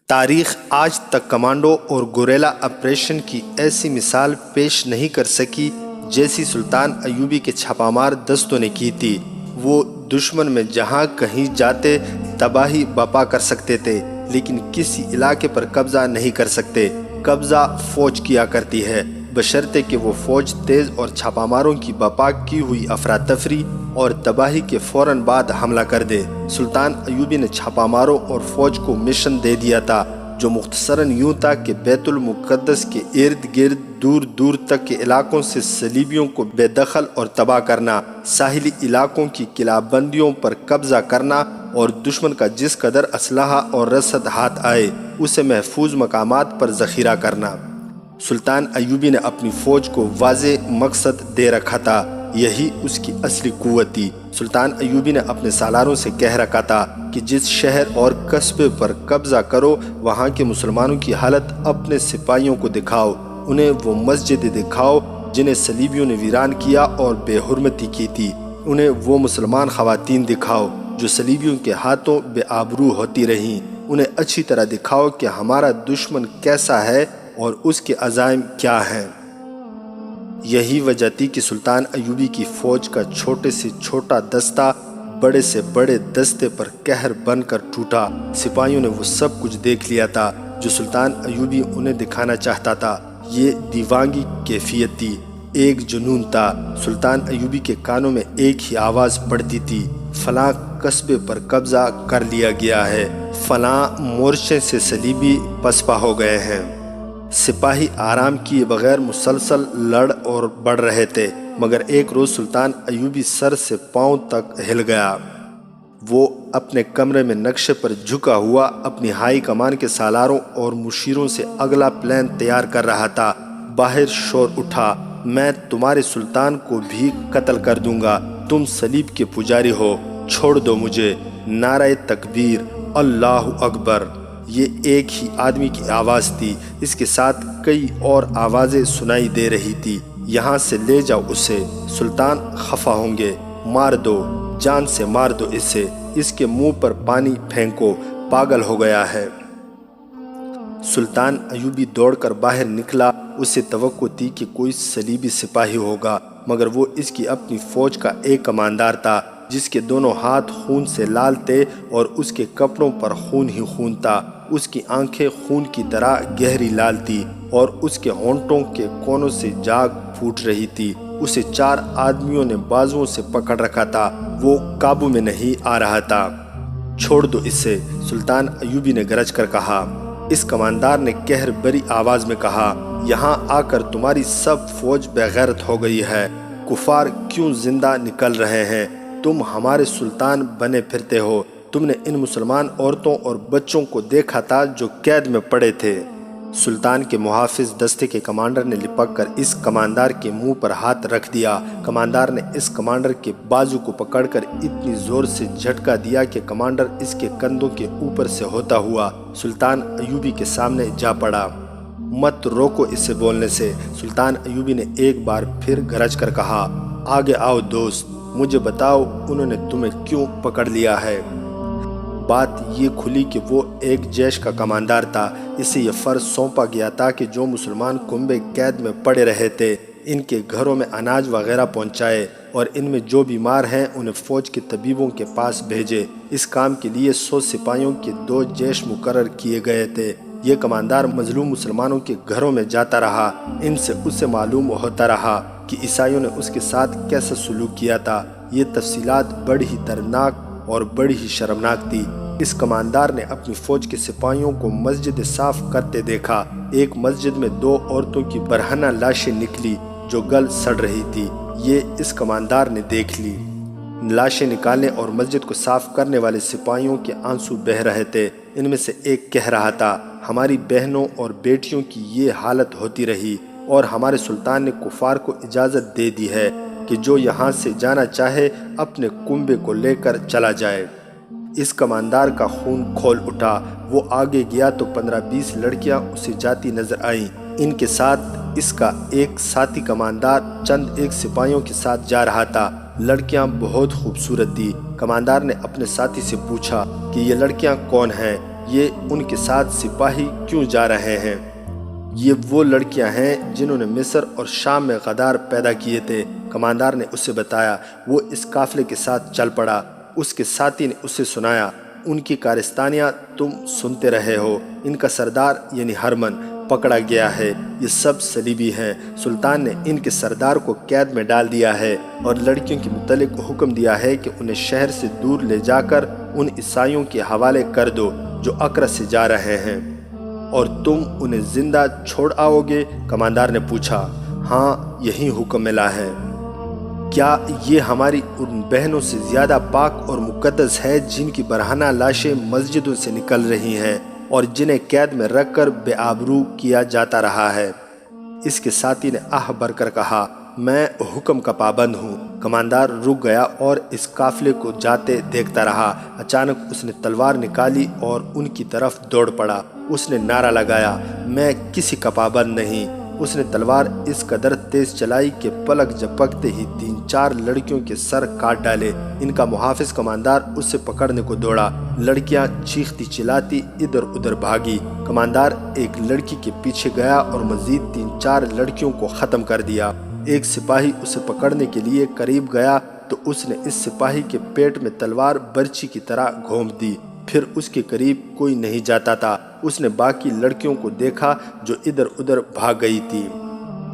تاریخ آج تک کمانڈو اور گوریلا آپریشن کی ایسی مثال پیش نہیں کر سکی جیسی سلطان ایوبی کے چھاپہ مار دستوں نے کی تھی۔ وہ دشمن میں جہاں کہیں جاتے تباہی برپا کر سکتے تھے، لیکن کسی علاقے پر قبضہ نہیں کر سکتے۔ قبضہ فوج کیا کرتی ہے، بشرطے کہ وہ فوج تیز اور چھاپہ ماروں کی برپا کی ہوئی افراتفری اور تباہی کے فوراً بعد حملہ کر دے۔ سلطان ایوبی نے چھاپہ ماروں اور فوج کو مشن دے دیا تھا، جو مختصراً یوں تھا کہ بیت المقدس کے ارد گرد دور دور تک کے علاقوں سے صلیبیوں کو بے دخل اور تباہ کرنا، ساحلی علاقوں کی قلعہ بندیوں پر قبضہ کرنا اور دشمن کا جس قدر اسلحہ اور رسد ہاتھ آئے اسے محفوظ مقامات پر ذخیرہ کرنا۔ سلطان ایوبی نے اپنی فوج کو واضح مقصد دے رکھا تھا، یہی اس کی اصلی قوت تھی۔ سلطان ایوبی نے اپنے سالاروں سے کہہ رکھا تھا کہ جس شہر اور قصبے پر قبضہ کرو وہاں کے مسلمانوں کی حالت اپنے سپاہیوں کو دکھاؤ، انہیں وہ مسجدیں دکھاؤ جنہیں صلیبیوں نے ویران کیا اور بے حرمتی کی تھی، انہیں وہ مسلمان خواتین دکھاؤ جو صلیبیوں کے ہاتھوں بے آبرو ہوتی رہیں، انہیں اچھی طرح دکھاؤ کہ ہمارا دشمن کیسا ہے اور اس کے عزائم کیا ہیں۔ یہی وجہ تھی کہ سلطان ایوبی کی فوج کا چھوٹے سے چھوٹا دستہ بڑے سے بڑے دستے پر قہر بن کر ٹوٹا۔ سپاہیوں نے وہ سب کچھ دیکھ لیا تھا جو سلطان ایوبی انہیں دکھانا چاہتا تھا۔ یہ دیوانگی کیفیت تھی، ایک جنون تھا۔ سلطان ایوبی کے کانوں میں ایک ہی آواز پڑتی تھی، فلاں قصبے پر قبضہ کر لیا گیا ہے، فلاں مورچے سے صلیبی پسپا ہو گئے ہیں۔ سپاہی آرام کیے بغیر مسلسل لڑ اور بڑھ رہے تھے، مگر ایک روز سلطان ایوبی سر سے پاؤں تک ہل گیا۔ وہ اپنے کمرے میں نقشے پر جھکا ہوا اپنی ہائی کمان کے سالاروں اور مشیروں سے اگلا پلان تیار کر رہا تھا۔ باہر شور اٹھا، میں تمہارے سلطان کو بھی قتل کر دوں گا، تم صلیب کے پجاری ہو، چھوڑ دو مجھے۔ نعرہ تکبیر، اللہ اکبر، یہ ایک ہی آدمی کی آواز تھی، اس کے ساتھ کئی اور آوازیں سنائی دے رہی تھی۔ یہاں سے لے جاؤ اسے، سلطان خفا ہوں گے، مار دو، جان سے مار دو اسے، اس کے منہ پر پانی پھینکو، پاگل ہو گیا ہے۔ سلطان ایوبی دوڑ کر باہر نکلا، اسے توقع تھی کہ کوئی صلیبی سپاہی ہوگا، مگر وہ اس کی اپنی فوج کا ایک کماندار تھا جس کے دونوں ہاتھ خون سے لال تھے اور اس کے کپڑوں پر خون ہی خون تھا۔ اس کی آنکھیں خون کی طرح گہری لال تھی اور اس کے ہونٹوں کے کونوں سے جاگ پھوٹ رہی تھی۔ اسے 4 آدمیوں نے بازوؤں سے پکڑ رکھا تھا، وہ قابو میں نہیں آ رہا تھا۔ چھوڑ دو اسے، سلطان ایوبی نے گرج کر کہا۔ اس کماندار نے قہر بری آواز میں کہا، یہاں آ کر تمہاری سب فوج بے غیرت ہو گئی ہے، کفار کیوں زندہ نکل رہے ہیں؟ تم ہمارے سلطان بنے پھرتے ہو، تم نے ان مسلمان عورتوں اور بچوں کو دیکھا تھا جو قید میں پڑے تھے۔ سلطان کے محافظ دستے کے کمانڈر نے لپک کر اس کماندار کے منہ پر ہاتھ رکھ دیا۔ کماندار نے اس کمانڈر کے بازو کو پکڑ کر اتنی زور سے جھٹکا دیا کہ کمانڈر اس کے کندھوں کے اوپر سے ہوتا ہوا سلطان ایوبی کے سامنے جا پڑا۔ مت روکو اسے بولنے سے، سلطان ایوبی نے ایک بار پھر گرج کر کہا، آگے آؤ دوست، مجھے بتاؤ انہوں نے تمہیں کیوں پکڑ لیا ہے؟ بات یہ کھلی کہ وہ ایک جیش کا کماندار تھا، اسے یہ فرض سونپا گیا تھا کہ جو مسلمان کنبے قید میں پڑے رہے تھے ان کے گھروں میں اناج وغیرہ پہنچائے اور ان میں جو بیمار ہیں انہیں فوج کے طبیبوں کے پاس بھیجے۔ اس کام کے لیے 100 سپاہیوں کے 2 جیش مقرر کیے گئے تھے۔ یہ کماندار مظلوم مسلمانوں کے گھروں میں جاتا رہا، ان سے اسے معلوم ہوتا رہا کہ عیسائیوں نے اس کے ساتھ کیسا سلوک کیا تھا۔ یہ تفصیلات بڑی ہی دردناک اور بڑی ہی شرمناک تھی۔ اس کماندار نے اپنی فوج کے سپاہیوں کو مسجد صاف کرتے دیکھا۔ ایک مسجد میں 2 عورتوں کی برہنہ لاشیں نکلی جو گل سڑ رہی تھی، یہ اس کماندار نے دیکھ لی۔ لاشیں نکالنے اور مسجد کو صاف کرنے والے سپاہیوں کے آنسو بہہ رہے تھے۔ ان میں سے ایک کہہ رہا تھا، ہماری بہنوں اور بیٹیوں کی یہ حالت ہوتی رہی اور ہمارے سلطان نے کفار کو اجازت دے دی ہے کہ جو یہاں سے جانا چاہے اپنے کنبے کو لے کر چلا جائے۔ اس کماندار کا خون کھول اٹھا، وہ آگے گیا تو 15-20 لڑکیاں اسے جاتی نظر آئیں۔ ان کے ساتھ اس کا ایک ساتھی کماندار چند ایک سپاہیوں کے ساتھ جا رہا تھا۔ لڑکیاں بہت خوبصورت تھی۔ کماندار نے اپنے ساتھی سے پوچھا کہ یہ لڑکیاں کون ہیں؟ یہ ان کے ساتھ سپاہی کیوں جا رہے ہیں؟ یہ وہ لڑکیاں ہیں جنہوں نے مصر اور شام میں غدار پیدا کیے تھے۔ کماندار نے اسے بتایا۔ وہ اس قافلے کے ساتھ چل پڑا۔ اس کے ساتھی نے اسے سنایا۔ ان کی کارستانیاں تم سنتے رہے ہو۔ ان کا سردار یعنی ہرمن پکڑا گیا ہے۔ یہ سب صلیبی ہیں۔ سلطان نے ان کے سردار کو قید میں ڈال دیا ہے اور لڑکیوں کے متعلق حکم دیا ہے کہ انہیں شہر سے دور لے جا کر ان عیسائیوں کے حوالے کر دو جو اکرا سے جا رہے ہیں۔ اور تم انہیں زندہ چھوڑ آؤ گے؟ کماندار نے پوچھا۔ ہاں، یہی حکم ملا ہے۔ کیا یہ ہماری ان بہنوں سے زیادہ پاک اور مقدس ہے جن کی برہنہ لاشیں مسجدوں سے نکل رہی ہیں اور جنہیں قید میں رکھ کر بے آبرو کیا جاتا رہا ہے؟ اس کے ساتھی نے آہ بھر کر کہا، میں حکم کا پابند ہوں۔ کماندار رک گیا اور اس قافلے کو جاتے دیکھتا رہا۔ اچانک اس نے تلوار نکالی اور ان کی طرف دوڑ پڑا۔ اس نے نعرہ لگایا، میں کسی کا پابند نہیں۔ اس نے تلوار اس قدر تیز چلائی کہ پلک جھپکتے ہی 3-4 لڑکیوں کے سر کاٹ ڈالے۔ ان کا محافظ کماندار اسے پکڑنے کو دوڑا۔ لڑکیاں چیختی چلاتی ادھر ادھر بھاگی۔ کماندار ایک لڑکی کے پیچھے گیا اور مزید 3-4 لڑکیوں کو ختم کر دیا۔ ایک سپاہی اسے پکڑنے کے لیے قریب گیا تو اس نے اس سپاہی کے پیٹ میں تلوار برچی کی طرح گھونپ دی۔ پھر اس کے قریب کوئی نہیں جاتا تھا۔ اس نے باقی لڑکیوں کو دیکھا جو ادھر ادھر بھاگ گئی تھی۔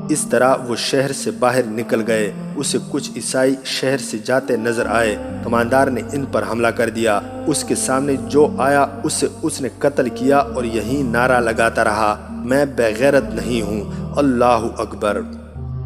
اس طرح وہ شہر سے باہر نکل گئے۔ اسے کچھ عیسائی شہر سے جاتے نظر آئے۔ کماندار نے ان پر حملہ کر دیا۔ اس کے سامنے جو آیا اسے اس نے قتل کیا اور یہی نعرہ لگاتا رہا، میں بے غیرت نہیں ہوں، اللہ اکبر۔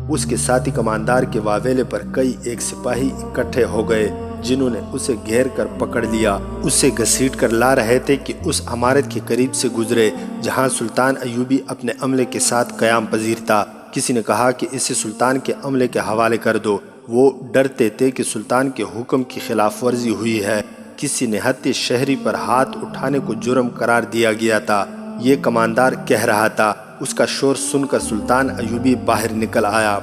اس کے ساتھی کماندار کے واویلے پر کئی ایک سپاہی اکٹھے ہو گئے جنہوں نے اسے گھیر کر پکڑ لیا۔ اسے گھسیٹ کر لا رہے تھے کہ اس عمارت کے قریب سے گزرے جہاں سلطان ایوبی اپنے عملے کے ساتھ قیام پذیر تھا۔ کسی نے کہا کہ اسے سلطان کے عملے کے حوالے کر دو۔ وہ ڈرتے تھے کہ سلطان کے حکم کی خلاف ورزی ہوئی ہے۔ کسی نہتے شہری پر ہاتھ اٹھانے کو جرم قرار دیا گیا تھا، یہ کماندار کہہ رہا تھا۔ اس کا شور سن کر سلطان ایوبی باہر نکل آیا۔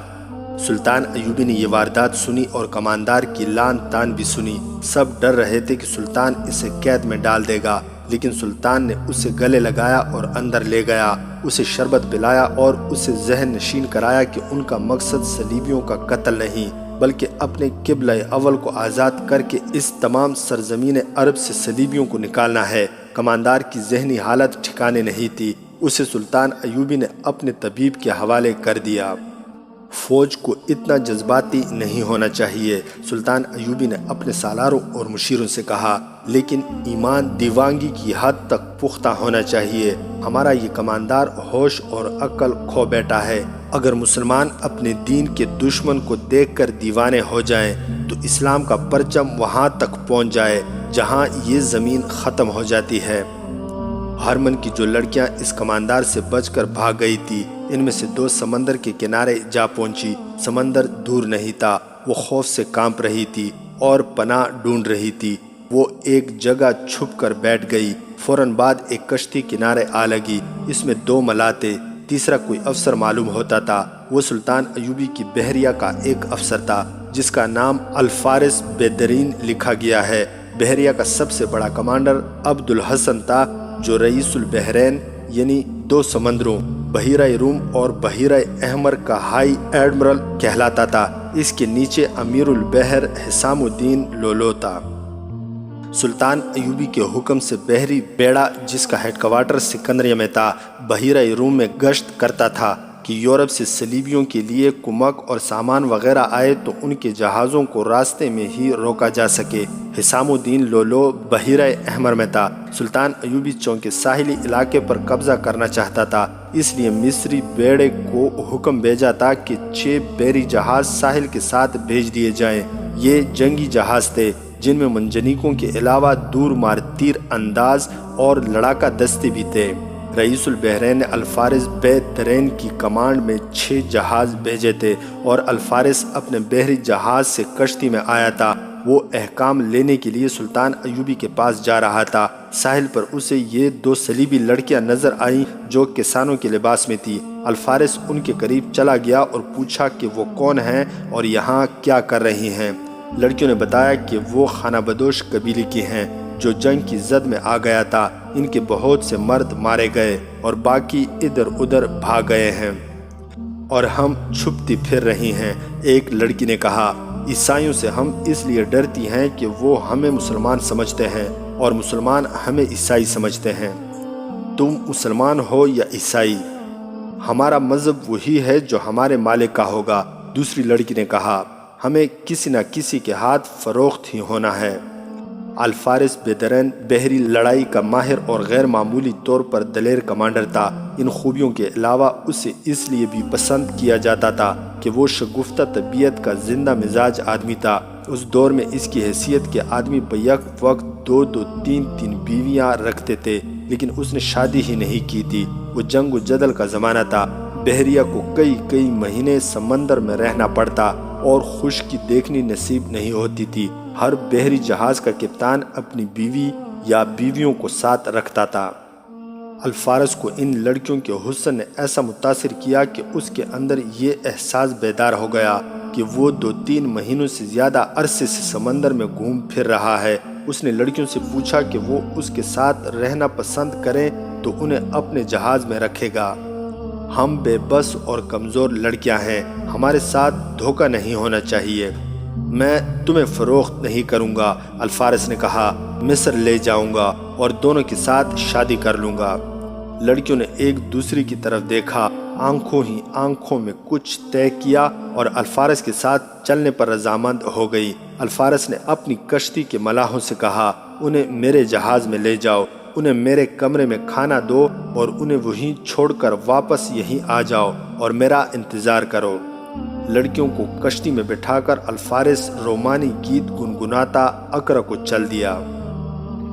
سلطان ایوبی نے یہ واردات سنی اور کماندار کی لان تان بھی سنی۔ سب ڈر رہے تھے کہ سلطان اسے قید میں ڈال دے گا، لیکن سلطان نے اسے گلے لگایا اور اندر لے گیا۔ اسے شربت پلایا اور اسے ذہن نشین کرایا کہ ان کا مقصد صلیبیوں کا قتل نہیں بلکہ اپنے قبلہ اول کو آزاد کر کے اس تمام سرزمین عرب سے صلیبیوں کو نکالنا ہے۔ کماندار کی ذہنی حالت ٹھکانے نہیں تھی۔ اسے سلطان ایوبی نے اپنے طبیب کے حوالے کر دیا۔ فوج کو اتنا جذباتی نہیں ہونا چاہیے، سلطان ایوبی نے اپنے سالاروں اور مشیروں سے کہا، لیکن ایمان دیوانگی کی حد تک پختہ ہونا چاہیے۔ ہمارا یہ کماندار ہوش اور عقل کھو بیٹھا ہے۔ اگر مسلمان اپنے دین کے دشمن کو دیکھ کر دیوانے ہو جائیں تو اسلام کا پرچم وہاں تک پہنچ جائے جہاں یہ زمین ختم ہو جاتی ہے۔ ہرمن کی جو لڑکیاں اس کماندار سے بچ کر بھاگ گئی تھی، ان میں سے 2 سمندر کے کنارے جا پہنچی۔ سمندر دور نہیں تھا، وہ خوف سے کانپ رہی تھی اور پناہ ڈھونڈ رہی تھی۔ وہ ایک جگہ چھپ کر بیٹھ گئی۔ فوراً بعد ایک کشتی کنارے آ لگی۔ اس میں 2 ملاح تھے، تیسرا کوئی افسر معلوم ہوتا تھا۔ وہ سلطان ایوبی کی بحریہ کا ایک افسر تھا جس کا نام الفارس بہدرین لکھا گیا ہے۔ بحریہ کا سب سے بڑا کمانڈر عبد الحسن تھا جو رئیس البحرین یعنی 2 سمندروں بحیرہ روم اور بحیرہ احمر کا ہائی ایڈمرل کہلاتا تھا۔ اس کے نیچے امیر البحر حسام الدین لولو تھا۔ سلطان ایوبی کے حکم سے بحری بیڑا جس کا ہیڈ کوارٹر سکندریہ میں تھا، بحیرہ روم میں گشت کرتا تھا کہ یورپ سے صلیبیوں کے لیے کمک اور سامان وغیرہ آئے تو ان کے جہازوں کو راستے میں ہی روکا جا سکے۔ حسام الدین لولو بحیرہ احمر میں تھا۔ سلطان ایوبی چونکہ ساحلی علاقے پر قبضہ کرنا چاہتا تھا، اس لیے مصری بیڑے کو حکم بھیجا تھا کہ 6 بحری جہاز ساحل کے ساتھ بھیج دیے جائیں۔ یہ جنگی جہاز تھے جن میں منجنیقوں کے علاوہ دور مار تیر انداز اور لڑاکا دستے بھی تھے۔ رئیس البحرین نے الفارس بہدرین کی کمانڈ میں 6 جہاز بھیجے تھے اور الفارس اپنے بحری جہاز سے کشتی میں آیا تھا۔ وہ احکام لینے کے لیے سلطان ایوبی کے پاس جا رہا تھا۔ ساحل پر اسے یہ 2 صلیبی لڑکیاں نظر آئیں جو کسانوں کے لباس میں تھی۔ الفارس ان کے قریب چلا گیا اور پوچھا کہ وہ کون ہیں اور یہاں کیا کر رہی ہیں۔ لڑکیوں نے بتایا کہ وہ خانہ بدوش قبیلے کی ہیں۔ جو جنگ کی زد میں آ گیا تھا، ان کے بہت سے مرد مارے گئے اور باقی ادھر ادھر بھاگ گئے ہیں اور ہم چھپتی پھر رہی ہیں۔ ایک لڑکی نے کہا، عیسائیوں سے ہم اس لیے ڈرتی ہیں کہ وہ ہمیں مسلمان سمجھتے ہیں اور مسلمان ہمیں عیسائی سمجھتے ہیں۔ تم مسلمان ہو یا عیسائی، ہمارا مذہب وہی ہے جو ہمارے مالک کا ہوگا۔ دوسری لڑکی نے کہا، ہمیں کسی نہ کسی کے ہاتھ فروخت ہی ہونا ہے۔ الفارس بیدرین بحری لڑائی کا ماہر اور غیر معمولی طور پر دلیر کمانڈر تھا۔ ان خوبیوں کے علاوہ اسے اس لیے بھی پسند کیا جاتا تھا کہ وہ شگفتہ طبیعت کا زندہ مزاج آدمی تھا۔ اس دور میں اس کی حیثیت کے آدمی بیک وقت دو تین بیویاں رکھتے تھے، لیکن اس نے شادی ہی نہیں کی تھی۔ وہ جنگ و جدل کا زمانہ تھا۔ بحریہ کو کئی مہینے سمندر میں رہنا پڑتا اور خشکی دیکھنی نصیب نہیں ہوتی تھی۔ ہر بحری جہاز کا کپتان اپنی بیوی یا بیویوں کو ساتھ رکھتا تھا۔ الفارس کو ان لڑکیوں کے حسن نے ایسا متاثر کیا کہ اس کے اندر یہ احساس بیدار ہو گیا کہ وہ 2-3 مہینوں سے زیادہ عرصے سے سمندر میں گھوم پھر رہا ہے۔ اس نے لڑکیوں سے پوچھا کہ وہ اس کے ساتھ رہنا پسند کریں تو انہیں اپنے جہاز میں رکھے گا۔ ہم بے بس اور کمزور لڑکیاں ہیں، ہمارے ساتھ دھوکہ نہیں ہونا چاہیے۔ میں تمہیں فروخت نہیں کروں گا، الفارس نے کہا۔ مصر لے جاؤں گا اور دونوں کے ساتھ شادی کر لوں گا۔ لڑکیوں نے ایک دوسری کی طرف دیکھا، آنکھوں ہی آنکھوں میں کچھ طے کیا اور الفارس کے ساتھ چلنے پر رضامند ہو گئی۔ الفارس نے اپنی کشتی کے ملاحوں سے کہا، انہیں میرے جہاز میں لے جاؤ، انہیں میرے کمرے میں کھانا دو اور انہیں وہیں چھوڑ کر واپس یہیں آ جاؤ اور میرا انتظار کرو۔ لڑکیوں کو کشتی میں بٹھا کر الفارس رومانی گیت گنگناتا اکرا کو چل دیا۔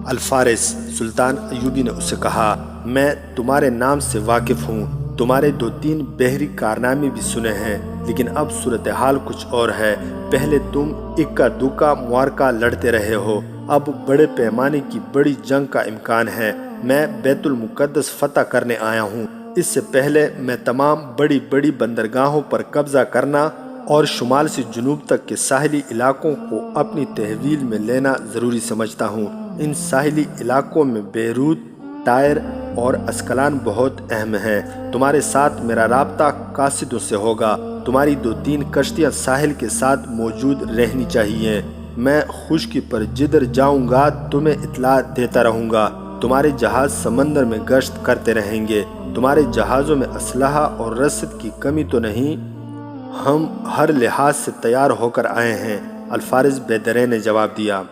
الفارس، سلطان ایوبی نے اسے کہا، میں تمہارے نام سے واقف ہوں، تمہارے 2-3 بحری کارنامے بھی سنے ہیں، لیکن اب صورتحال کچھ اور ہے۔ پہلے تم اکا دکا معرکہ لڑتے رہے ہو، اب بڑے پیمانے کی بڑی جنگ کا امکان ہے۔ میں بیت المقدس فتح کرنے آیا ہوں۔ اس سے پہلے میں تمام بڑی بندرگاہوں پر قبضہ کرنا اور شمال سے جنوب تک کے ساحلی علاقوں کو اپنی تحویل میں لینا ضروری سمجھتا ہوں۔ ان ساحلی علاقوں میں بیروت، ٹائر اور اسکلان بہت اہم ہیں۔ تمہارے ساتھ میرا رابطہ قاصدوں سے ہوگا۔ تمہاری 2-3 کشتیاں ساحل کے ساتھ موجود رہنی چاہیے۔ میں خشکی پر جدھر جاؤں گا تمہیں اطلاع دیتا رہوں گا۔ تمہارے جہاز سمندر میں گشت کرتے رہیں گے۔ تمہارے جہازوں میں اسلحہ اور رسد کی کمی تو نہیں؟ ہم ہر لحاظ سے تیار ہو کر آئے ہیں، الفارس بیدرین نے جواب دیا۔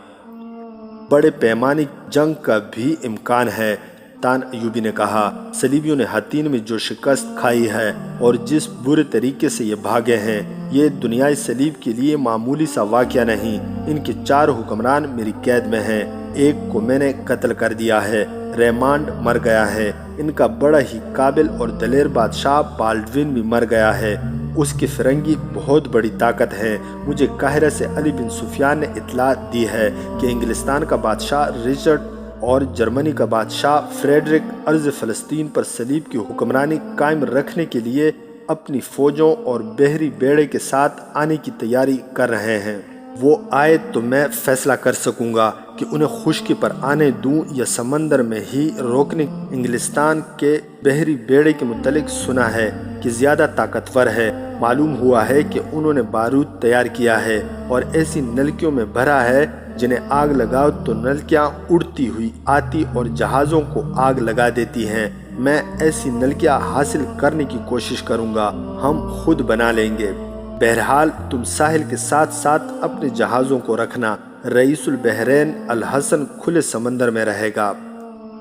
بڑے پیمانے جنگ کا بھی امکان ہے، سلطان ایوبی نے کہا۔ صلیبیوں نے حطین میں جو شکست کھائی ہے اور جس برے طریقے سے یہ بھاگے ہیں، یہ دنیائے صلیب کے لیے معمولی سا واقعہ نہیں۔ ان کے 4 حکمران میری قید میں ہیں، ایک کو میں نے قتل کر دیا ہے، ریمانڈ مر گیا ہے۔ ان کا بڑا ہی قابل اور دلیر بادشاہ بالڈوین بھی مر گیا ہے، اس کے فرنگی بہت بڑی طاقت ہے۔ مجھے قاہرہ سے علی بن سفیان نے اطلاع دی ہے کہ انگلستان کا بادشاہ رچرڈ اور جرمنی کا بادشاہ فریڈرک ارض فلسطین پر صلیب کی حکمرانی قائم رکھنے کے لیے اپنی فوجوں اور بحری بیڑے کے ساتھ آنے کی تیاری کر رہے ہیں۔ وہ آئے تو میں فیصلہ کر سکوں گا کہ انہیں خشکی پر آنے دوں یا سمندر میں ہی روکنے۔ انگلستان کے بحری بیڑے کے متعلق سنا ہے کہ زیادہ طاقتور ہے۔ معلوم ہوا ہے کہ انہوں نے بارود تیار کیا ہے اور ایسی نلکیوں میں بھرا ہے جنہیں آگ لگاؤ تو نلکیاں اڑتی ہوئی آتی اور جہازوں کو آگ لگا دیتی ہیں۔ میں ایسی نلکیاں حاصل کرنے کی کوشش کروں گا، ہم خود بنا لیں گے۔ بہرحال تم ساحل کے ساتھ ساتھ اپنے جہازوں کو رکھنا۔ رئیس البحرین الحسن کھلے سمندر میں رہے گا۔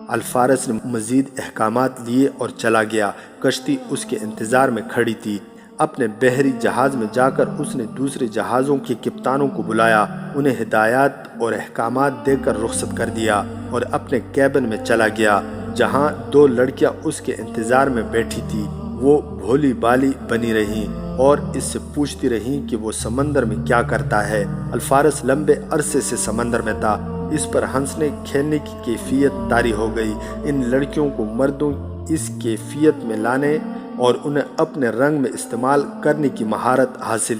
الفارس نے مزید احکامات لیے اور چلا گیا۔ کشتی اس کے انتظار میں کھڑی تھی۔ اپنے بحری جہاز میں جا کر اس نے دوسرے جہازوں کے کپتانوں کو بلایا، انہیں ہدایات اور احکامات دے کر رخصت کر دیا اور اپنے کیبن میں چلا گیا، جہاں 2 لڑکیاں اس کے انتظار میں بیٹھی تھی۔ وہ بھولی بالی بنی رہیں اور اس سے پوچھتی رہیں کہ وہ سمندر میں کیا کرتا ہے۔ الفارس لمبے عرصے سے سمندر میں تھا، اس پر ہنسنے کھیلنے کی کیفیت طاری ہو گئی۔ ان لڑکیوں کو مردوں اس کیفیت میں لانے اور انہیں اپنے رنگ میں استعمال کرنے کی مہارت حاصل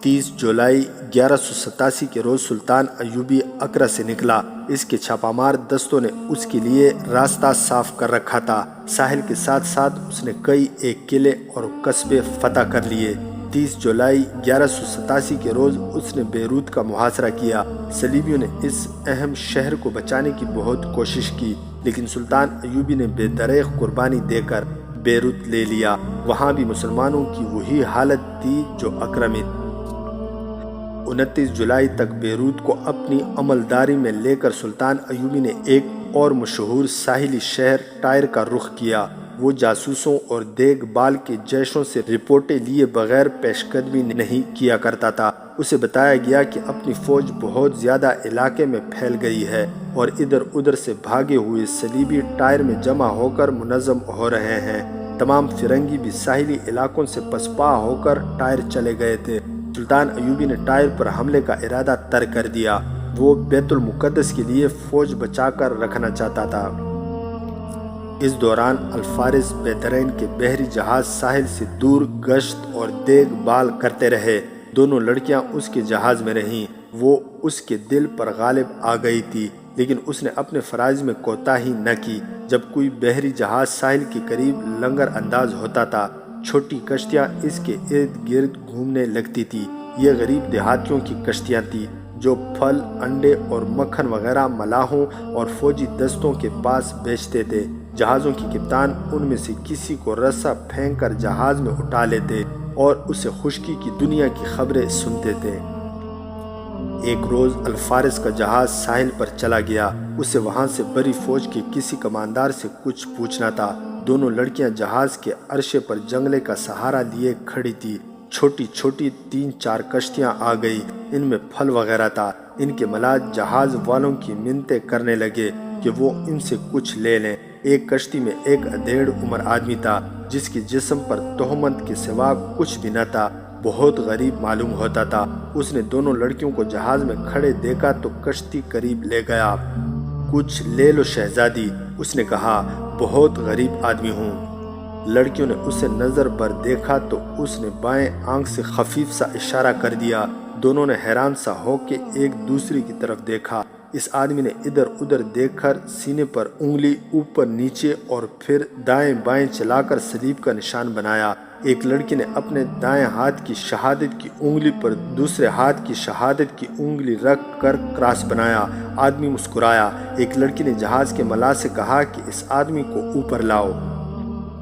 30 جولائی 1187 کے روز سلطان ایوبی اکرا سے نکلا۔ اس کے چھاپا مار دستوں نے اس کے لیے راستہ صاف کر رکھا تھا۔ ساحل کے ساتھ ساتھ اس نے کئی ایک قلعے اور قصبے فتح کر لیے۔ 30 جولائی 1187 کے روز اس نے بیروت کا محاصرہ کیا۔ صلیبیوں نے اس اہم شہر کو بچانے کی بہت کوشش کی، لیکن سلطان ایوبی نے بے دریغ قربانی دے کر بیروت لے لیا۔ وہاں بھی مسلمانوں کی وہی حالت تھی جو اکرا میں۔ 29 جولائی تک بیروت کو اپنی عملداری میں لے کر سلطان ایوبی نے ایک اور مشہور ساحلی شہر ٹائر کا رخ کیا۔ وہ جاسوسوں اور دیکھ بھال کے جیشوں سے رپورٹیں لیے بغیر پیش قدمی نہیں کیا کرتا تھا۔ اسے بتایا گیا کہ اپنی فوج بہت زیادہ علاقے میں پھیل گئی ہے اور ادھر ادھر سے بھاگے ہوئے صلیبی ٹائر میں جمع ہو کر منظم ہو رہے ہیں۔ تمام فرنگی بھی ساحلی علاقوں سے پسپا ہو کر ٹائر چلے گئے تھے۔ سلطان ایوبی نے ٹائر پر حملے کا ارادہ ترک کر دیا۔ وہ بیت المقدس کے لیے فوج بچا کر رکھنا چاہتا تھا۔ اس دوران الفارس بیدرین کے بحری جہاز ساحل سے دور گشت اور دیکھ بھال کرتے رہے۔ دونوں لڑکیاں اس کے جہاز میں رہیں۔ وہ اس کے دل پر غالب آ گئی تھی، لیکن اس نے اپنے فرائض میں کوتاہی نہ کی۔ جب کوئی بحری جہاز ساحل کے قریب لنگر انداز ہوتا تھا، چھوٹی کشتیاں اس کے ارد گرد گھومنے لگتی تھی۔ یہ غریب دیہاتیوں کی کشتیاں تھیں جو پھل، انڈے اور مکھن وغیرہ ملاحوں اور فوجی دستوں کے پاس بیچتے تھے۔ جہازوں کی کپتان ان میں سے کسی کو رسا پھینک کر جہاز میں اٹھا لیتے اور اسے خشکی کی دنیا کی خبریں سنتے تھے۔ ایک روز الفارس کا جہاز ساحل پر چلا گیا۔ اسے وہاں سے بڑی فوج کے کسی کماندار سے کچھ پوچھنا تھا۔ دونوں لڑکیاں جہاز کے عرشے پر جنگلے کا سہارا لیے کھڑی تھی۔ چھوٹی چھوٹی 3-4 کشتیاں آ گئی، ان میں پھل وغیرہ تھا۔ ان کے ملاح جہاز والوں کی منتیں کرنے لگے کہ وہ ان سے کچھ لے لیں۔ ایک کشتی میں ایک ادھیڑ عمر آدمی تھا جس کے جسم پر تہمت کے سوا کچھ بھی نہ تھا۔ بہت غریب معلوم ہوتا تھا۔ اس نے دونوں لڑکیوں کو جہاز میں کھڑے دیکھا تو کشتی قریب لے گیا۔ کچھ لے لو شہزادی، اس نے کہا، بہت غریب آدمی ہوں۔ لڑکیوں نے اسے نظر بھر دیکھا تو اس نے بائیں آنکھ سے خفیف سا اشارہ کر دیا۔ دونوں نے حیران سا ہو کے ایک دوسری کی طرف دیکھا۔ اس آدمی نے ادھر ادھر دیکھ کر سینے پر انگلی اوپر نیچے اور پھر دائیں بائیں چلا کر صلیب کا نشان بنایا۔ ایک لڑکی نے اپنے دائیں ہاتھ کی شہادت کی انگلی پر دوسرے ہاتھ کی شہادت کی انگلی رکھ کر کراس بنایا۔ آدمی مسکرایا۔ ایک لڑکی نے جہاز کے ملاح سے کہا کہ اس آدمی کو اوپر لاؤ۔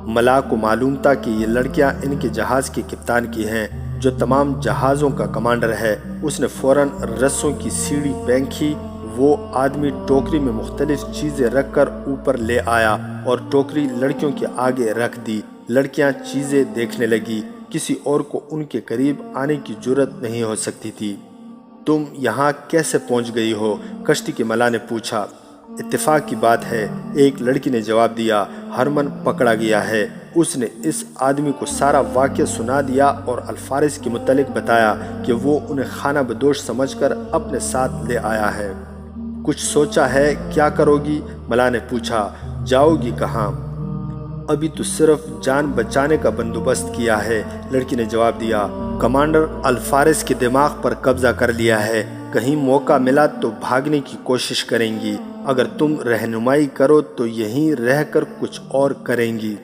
ملاح کو معلوم تھا کہ یہ لڑکیاں ان کے جہاز کے کپتان کی ہیں جو تمام جہازوں کا کمانڈر ہے۔ اس نے فوراً رسوں کی سیڑھی پھینکی۔ وہ آدمی ٹوکری میں مختلف چیزیں رکھ کر اوپر لے آیا اور ٹوکری لڑکیوں کے آگے رکھ دی۔ لڑکیاں چیزیں دیکھنے لگی۔ کسی اور کو ان کے قریب آنے کی جرت نہیں ہو سکتی تھی۔ تم یہاں کیسے پہنچ گئی ہو؟ کشتی کے ملاح نے پوچھا۔ اتفاق کی بات ہے، ایک لڑکی نے جواب دیا، ہرمن پکڑا گیا ہے۔ اس نے اس آدمی کو سارا واقعہ سنا دیا اور الفارس کے متعلق بتایا کہ وہ انہیں خانہ بدوش سمجھ کر اپنے ساتھ لے آیا ہے۔ کچھ سوچا ہے کیا کرو گی؟ ملاح نے پوچھا۔ جاؤ گی کہاں؟ ابھی تو صرف جان بچانے کا بندوبست کیا ہے، لڑکی نے جواب دیا۔ کمانڈر الفارس کے دماغ پر قبضہ کر لیا ہے، کہیں موقع ملا تو بھاگنے کی کوشش کریں گی۔ اگر تم رہنمائی کرو تو یہیں رہ کر کچھ اور کریں گی۔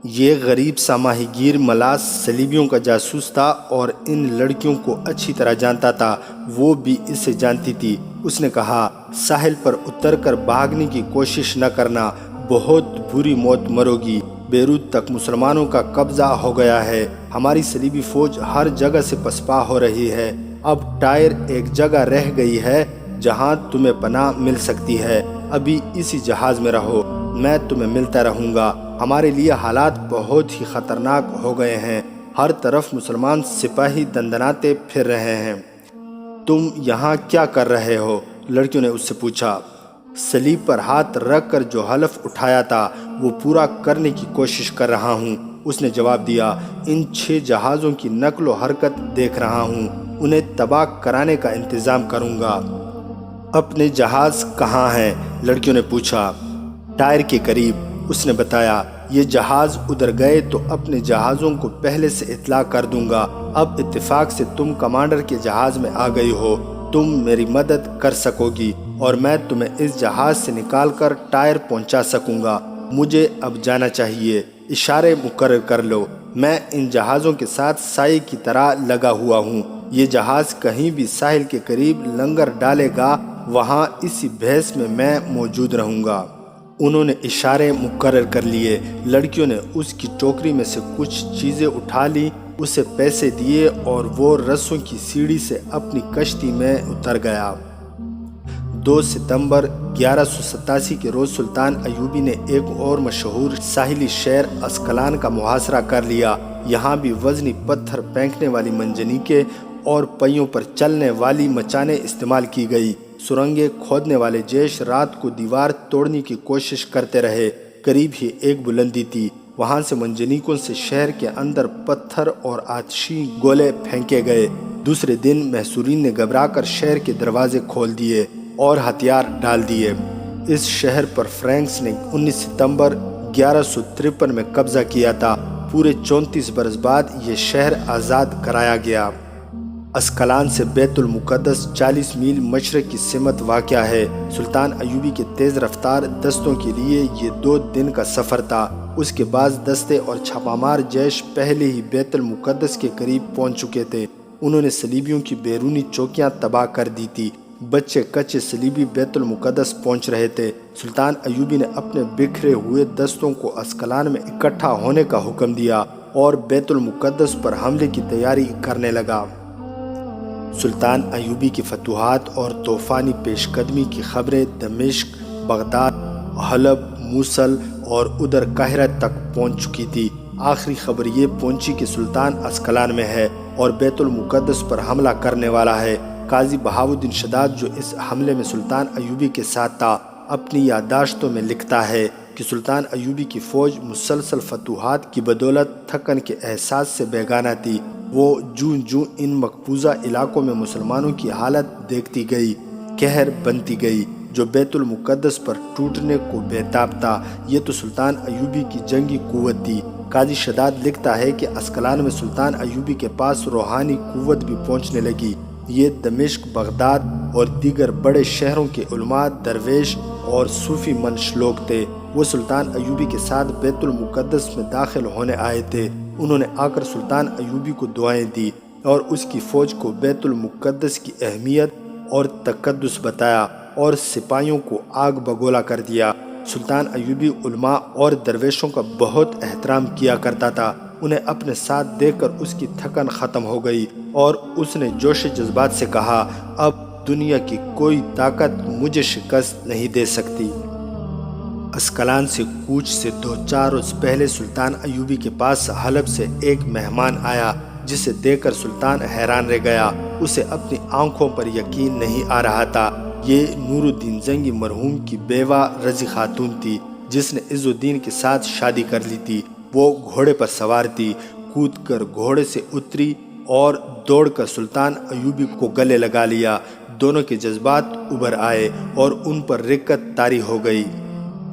یہ غریب سا ماہی گیر ملاح صلیبیوں کا جاسوس تھا اور ان لڑکیوں کو اچھی طرح جانتا تھا۔ وہ بھی اسے جانتی تھی۔ اس نے کہا، ساحل پر اتر کر بھاگنے کی کوشش نہ کرنا، بہت بری موت مرو گی۔ بیروت تک مسلمانوں کا قبضہ ہو گیا ہے۔ ہماری صلیبی فوج ہر جگہ سے پسپا ہو رہی ہے۔ اب ٹائر ایک جگہ رہ گئی ہے جہاں تمہیں پناہ مل سکتی ہے۔ ابھی اسی جہاز میں رہو، میں تمہیں ملتا رہوں گا۔ ہمارے لیے حالات بہت ہی خطرناک ہو گئے ہیں۔ ہر طرف مسلمان سپاہی دندناتے پھر رہے ہیں۔ تم یہاں کیا کر رہے ہو؟ لڑکیوں نے اس سے پوچھا۔ صلیب پر ہاتھ رکھ کر جو حلف اٹھایا تھا وہ پورا کرنے کی کوشش کر رہا ہوں، اس نے جواب دیا۔ ان 6 جہازوں کی نقل و حرکت دیکھ رہا ہوں، انہیں تباہ کرانے کا انتظام کروں گا۔ اپنے جہاز کہاں ہیں؟ لڑکیوں نے پوچھا۔ ٹائر کے قریب، اس نے بتایا۔ یہ جہاز ادھر گئے تو اپنے جہازوں کو پہلے سے اطلاع کر دوں گا۔ اب اتفاق سے تم کمانڈر کے جہاز میں آ گئی ہو، تم میری مدد کر سکو گی اور میں تمہیں اس جہاز سے نکال کر ٹائر پہنچا سکوں گا۔ مجھے اب جانا چاہیے، اشارے مقرر کر لو۔ میں ان جہازوں کے ساتھ سائے کی طرح لگا ہوا ہوں۔ یہ جہاز کہیں بھی ساحل کے قریب لنگر ڈالے گا، وہاں اسی بھیس میں میں موجود رہوں گا۔ انہوں نے اشارے مقرر کر لیے۔ لڑکیوں نے اس کی ٹوکری میں سے کچھ چیزیں اٹھا لی، اسے پیسے دیے اور وہ رسوں کی سیڑھی سے اپنی کشتی میں اتر گیا۔ 2 ستمبر 1187 کے روز سلطان ایوبی نے ایک اور مشہور ساحلی شہر اسکلان کا محاصرہ کر لیا۔ یہاں بھی وزنی پتھر پھینکنے والی منجنیقیں اور پہیوں پر چلنے والی مچانیں استعمال کی گئی۔ سرنگیں کھودنے والے جیش رات کو دیوار توڑنے کی کوشش کرتے رہے۔ قریب ہی ایک بلندی تھی، وہاں سے منجنیقوں سے شہر کے اندر پتھر اور آتشی گولے پھینکے گئے۔ دوسرے دن محصورین نے گھبرا کر شہر کے دروازے کھول دیے اور ہتھیار ڈال دیے۔ اس شہر پر فرینکس نے 19 ستمبر 1153 میں قبضہ کیا تھا۔ پورے 34 برس بعد یہ شہر آزاد کرایا گیا۔ اسکلان سے بیت المقدس 40 میل مشرق کی سمت واقع ہے۔ سلطان ایوبی کے تیز رفتار دستوں کے لیے یہ 2 دن کا سفر تھا۔ اس کے بعد دستے اور چھاپہ مار جیش پہلے ہی بیت المقدس کے قریب پہنچ چکے تھے۔ انہوں نے صلیبیوں کی بیرونی چوکیاں تباہ کر دی تھی۔ بچے کچے صلیبی بیت المقدس پہنچ رہے تھے۔ سلطان ایوبی نے اپنے بکھرے ہوئے دستوں کو اسکلان میں اکٹھا ہونے کا حکم دیا اور بیت المقدس پر حملے کی تیاری کرنے لگا۔ سلطان ایوبی کی فتوحات اور طوفانی پیش قدمی کی خبریں دمشق، بغداد، حلب، موصل اور ادھر قاہرہ تک پہنچ چکی تھی۔ آخری خبر یہ پہنچی کہ سلطان اسکلان میں ہے اور بیت المقدس پر حملہ کرنے والا ہے۔ قاضی بہاؤالدین شداد، جو اس حملے میں سلطان ایوبی کے ساتھ تھا، اپنی یادداشتوں میں لکھتا ہے کہ سلطان ایوبی کی فوج مسلسل فتوحات کی بدولت تھکن کے احساس سے بیگانہ تھی۔ وہ جوں ان مقبوضہ علاقوں میں مسلمانوں کی حالت دیکھتی گئی، قہر بنتی گئی، جو بیت المقدس پر ٹوٹنے کو بیتاب تھا۔ یہ تو سلطان ایوبی کی جنگی قوت تھی۔ قاضی شداد لکھتا ہے کہ اسکلان میں سلطان ایوبی کے پاس روحانی قوت بھی پہنچنے لگی۔ یہ دمشق، بغداد اور دیگر بڑے شہروں کے علماء، درویش اور صوفی منش لوگ تھے۔ وہ سلطان ایوبی کے ساتھ بیت المقدس میں داخل ہونے آئے تھے۔ انہوں نے آ کر سلطان ایوبی کو دعائیں دی اور اس کی فوج کو بیت المقدس کی اہمیت اور تقدس بتایا اور سپاہیوں کو آگ بگولا کر دیا۔ سلطان ایوبی علماء اور درویشوں کا بہت احترام کیا کرتا تھا۔ انہیں اپنے ساتھ دیکھ کر اس کی تھکن ختم ہو گئی اور اس نے جوش جذبات سے کہا، اب دنیا کی کوئی طاقت مجھے شکست نہیں دے سکتی۔ اسکلان سے کوچ سے 2-4 روز پہلے سلطان ایوبی کے پاس حلب سے ایک مہمان آیا، جسے دیکھ کر سلطان حیران رہ گیا۔ اسے اپنی آنکھوں پر یقین نہیں آ رہا تھا۔ یہ نور الدین زنگی مرحوم کی بیوہ رضی خاتون تھی، جس نے عز الدین کے ساتھ شادی کر لی تھی۔ وہ گھوڑے پر سوار تھی، کود کر گھوڑے سے اتری اور دوڑ کر سلطان ایوبی کو گلے لگا لیا۔ دونوں کے جذبات ابھر آئے اور ان پر رقت طاری ہو گئی۔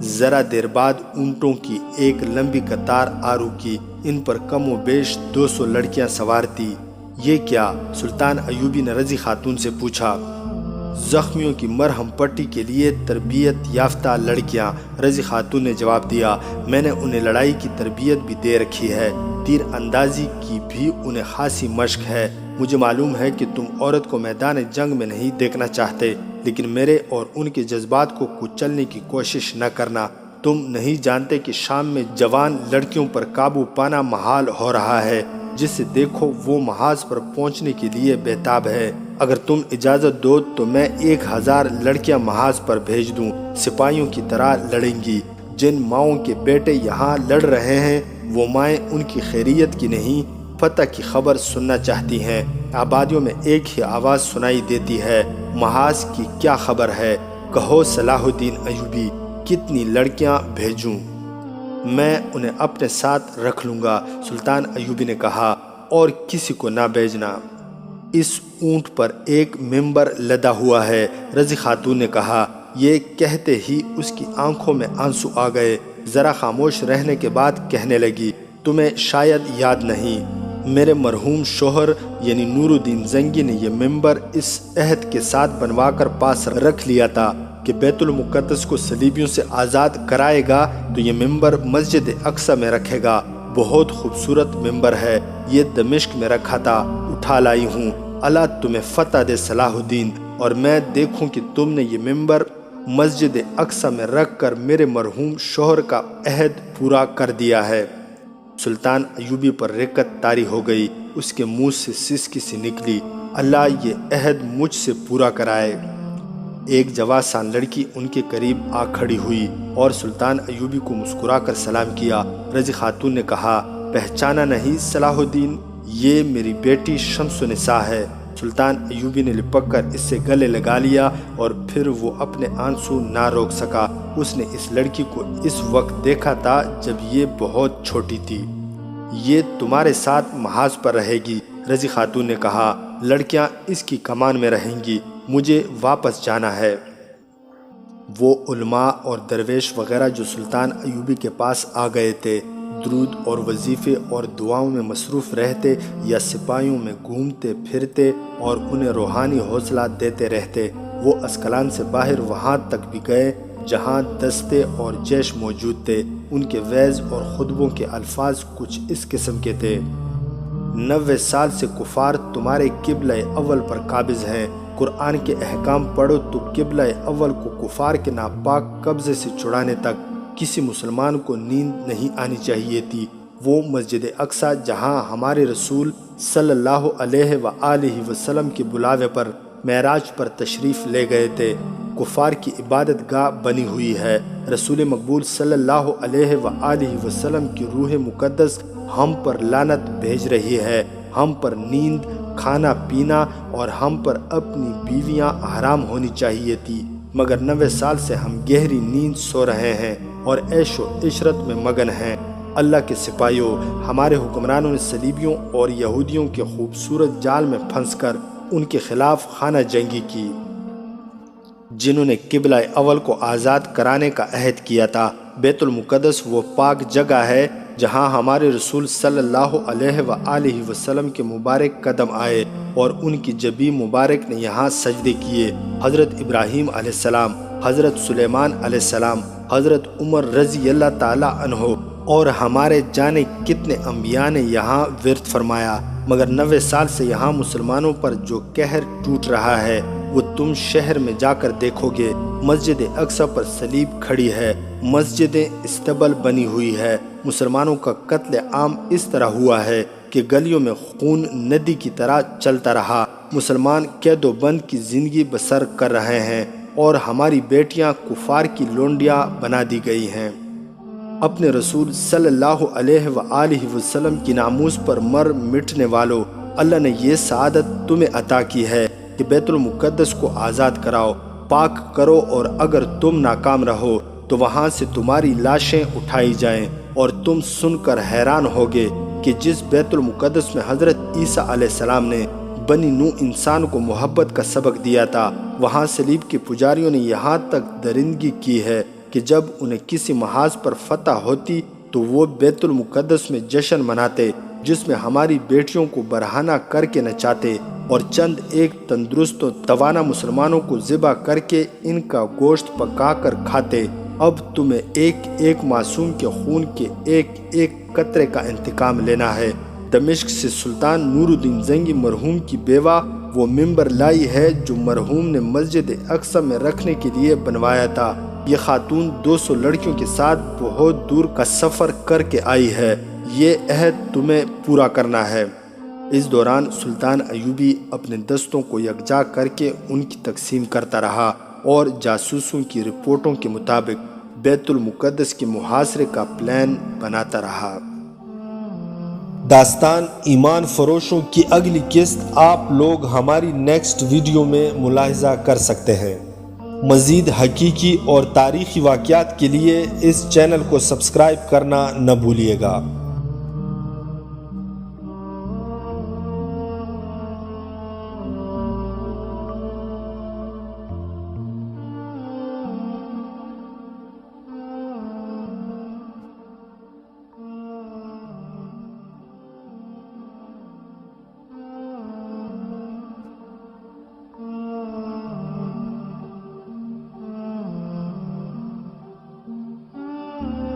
ذرا دیر بعد اونٹوں کی ایک لمبی قطار آ رکی، ان پر کم و بیش 200 لڑکیاں سوار تھی۔ یہ کیا؟ سلطان ایوبی نے رضی خاتون سے پوچھا۔ زخمیوں کی مرہم پٹی کے لیے تربیت یافتہ لڑکیاں، رضی خاتون نے جواب دیا۔ میں نے انہیں لڑائی کی تربیت بھی دے رکھی ہے، تیر اندازی کی بھی انہیں خاصی مشق ہے۔ مجھے معلوم ہے کہ تم عورت کو میدان جنگ میں نہیں دیکھنا چاہتے، لیکن میرے اور ان کے جذبات کو کچلنے کی کوشش نہ کرنا۔ تم نہیں جانتے کہ شام میں جوان لڑکیوں پر قابو پانا محال ہو رہا ہے۔ جسے دیکھو وہ محاذ پر پہنچنے کے لیے بیتاب ہے۔ اگر تم اجازت دو تو میں 1000 لڑکیاں محاذ پر بھیج دوں، سپاہیوں کی طرح لڑیں گی۔ جن ماؤں کے بیٹے یہاں لڑ رہے ہیں، وہ مائیں ان کی خیریت کی نہیں، فتح کی خبر سننا چاہتی ہیں۔ آبادیوں میں ایک ہی آواز سنائی دیتی ہے، محاذ کی کیا خبر ہے؟ کہو صلاح الدین ایوبی، کتنی لڑکیاں بھیجوں؟ میں انہیں اپنے ساتھ رکھ لوں گا۔ سلطان ایوبی نے کہا، اور کسی کو نہ بھیجنا۔ اس اونٹ پر ایک ممبر لدا ہوا ہے، رضی خاتون نے کہا۔ یہ کہتے ہی اس کی آنکھوں میں آنسو آ گئے۔ ذرا خاموش رہنے کے بعد کہنے لگی، تمہیں شاید یاد نہیں، میرے مرحوم شوہر یعنی نور الدین زنگی نے یہ ممبر اس عہد کے ساتھ بنوا کر پاس رکھ لیا تھا کہ بیت المقدس کو صلیبیوں سے آزاد کرائے گا تو یہ ممبر مسجد اقصی میں رکھے گا۔ بہت خوبصورت ممبر ہے، یہ دمشق میں رکھا تھا، اٹھا لائی ہوں۔ اللہ تمہیں فتح دے صلاح الدین، اور میں دیکھوں کہ تم نے یہ ممبر مسجد اقصی میں رکھ کر میرے مرحوم شوہر کا عہد پورا کر دیا ہے۔ سلطان ایوبی پر رکت طاری ہو گئی، اس کے منہ سے سسکی سی نکلی، اللہ یہ عہد مجھ سے پورا کرائے۔ ایک جوان لڑکی ان کے قریب آ کھڑی ہوئی اور سلطان ایوبی کو مسکرا کر سلام کیا۔ رضی خاتون نے کہا، پہچانا نہیں صلاح الدین؟ یہ میری بیٹی شمس النساء ہے۔ سلطان ایوبی نے لپک کر اس سے گلے لگا لیا اور پھر وہ اپنے آنسو نہ روک سکا۔ اس نے اس لڑکی کو اس وقت دیکھا تھا جب یہ بہت چھوٹی تھی۔ یہ تمہارے ساتھ محاذ پر رہے گی۔ رضی خاتون نے کہا، لڑکیاں اس کی کمان میں رہیں گی، مجھے واپس جانا ہے۔ وہ علماء اور درویش وغیرہ جو سلطان ایوبی کے پاس آ گئے تھے، درود اور وظیفے اور دعاؤں میں مصروف رہتے یا سپاہیوں میں گھومتے پھرتے اور انہیں روحانی حوصلہ دیتے رہتے۔ وہ اسکلان سے باہر وہاں تک بھی گئے جہاں دستے اور جیش موجود تھے۔ ان کے وعظ اور خطبوں کے الفاظ کچھ اس قسم کے تھے، 90 سال سے کفار تمہارے قبلہ اول پر قابض ہیں۔ قرآن کے احکام پڑھو تو قبلہ اول کو کفار کے ناپاک قبضے سے چھڑانے تک کسی مسلمان کو نیند نہیں آنی چاہیے تھی۔ وہ مسجد اقصی جہاں ہمارے رسول صلی اللہ علیہ وآلہ وسلم کے بلاوے پر معراج پر تشریف لے گئے تھے، کفار کی عبادت گاہ بنی ہوئی ہے۔ رسول مقبول صلی اللہ علیہ وآلہ وسلم کی روح مقدس ہم پر لعنت بھیج رہی ہے، ہم پر نیند، کھانا پینا اور ہم پر اپنی بیویاں حرام ہونی چاہیے تھی، مگر 90 سال سے ہم گہری نیند سو رہے ہیں اور عیش و عشرت میں مگن ہیں۔ اللہ کے سپاہیوں، ہمارے حکمرانوں نے صلیبیوں اور یہودیوں کے خوبصورت جال میں پھنس کر ان کے خلاف خانہ جنگی کی، جنہوں نے قبلہ اول کو آزاد کرانے کا عہد کیا تھا۔ بیت المقدس وہ پاک جگہ ہے جہاں ہمارے رسول صلی اللہ علیہ وآلہ وسلم کے مبارک قدم آئے اور ان کی جبین مبارک نے یہاں سجدے کیے۔ حضرت ابراہیم علیہ السلام، حضرت سلیمان علیہ السلام، حضرت عمر رضی اللہ تعالی عنہ اور ہمارے جانے کتنے انبیاء نے یہاں ورد فرمایا، مگر 90 سال سے یہاں مسلمانوں پر جو قہر ٹوٹ رہا ہے وہ تم شہر میں جا کر دیکھو گے۔ مسجد اقصی پر صلیب کھڑی ہے، مسجدیں استبل بنی ہوئی ہے۔ مسلمانوں کا قتل عام اس طرح ہوا ہے کہ گلیوں میں خون ندی کی طرح چلتا رہا۔ مسلمان قید و بند کی زندگی بسر کر رہے ہیں اور ہماری بیٹیاں کفار کی لونڈیاں بنا دی گئی ہیں۔ اپنے رسول صلی اللہ علیہ وآلہ وسلم کی ناموس پر مر مٹنے والوں، اللہ نے یہ سعادت تمہیں عطا کی ہے کہ بیت المقدس کو آزاد کراؤ، پاک کرو، اور اگر تم ناکام رہو تو وہاں سے تمہاری لاشیں اٹھائی جائیں، اور تم سن کر حیران ہوگے کہ جس بیت المقدس میں حضرت عیسیٰ علیہ السلام نے بنی نوح انسان کو محبت کا سبق دیا تھا، وہاں صلیب کے پجاریوں نے یہاں تک درندگی کی ہے کہ جب انہیں کسی محاذ پر فتح ہوتی تو وہ بیت المقدس میں جشن مناتے، جس میں ہماری بیٹیوں کو برہنہ کر کے نچاتے اور چند ایک تندرست و توانا مسلمانوں کو ذبح کر کے ان کا گوشت پکا کر کھاتے۔ اب تمہیں ایک ایک معصوم کے خون کے ایک ایک قطرے کا انتقام لینا ہے۔ دمشق سے سلطان نور الدین زنگی مرحوم کی بیوہ وہ ممبر لائی ہے جو مرحوم نے مسجد اقصی میں رکھنے کے لیے بنوایا تھا۔ یہ خاتون 200 لڑکیوں کے ساتھ بہت دور کا سفر کر کے آئی ہے، یہ عہد تمہیں پورا کرنا ہے۔ اس دوران سلطان ایوبی اپنے دستوں کو یکجا کر کے ان کی تقسیم کرتا رہا اور جاسوسوں کی رپورٹوں کے مطابق بیت المقدس کے محاصرے کا پلان بناتا رہا۔ داستان ایمان فروشوں کی اگلی قسط آپ لوگ ہماری نیکسٹ ویڈیو میں ملاحظہ کر سکتے ہیں۔ مزید حقیقی اور تاریخی واقعات کے لیے اس چینل کو سبسکرائب کرنا نہ بھولیے گا۔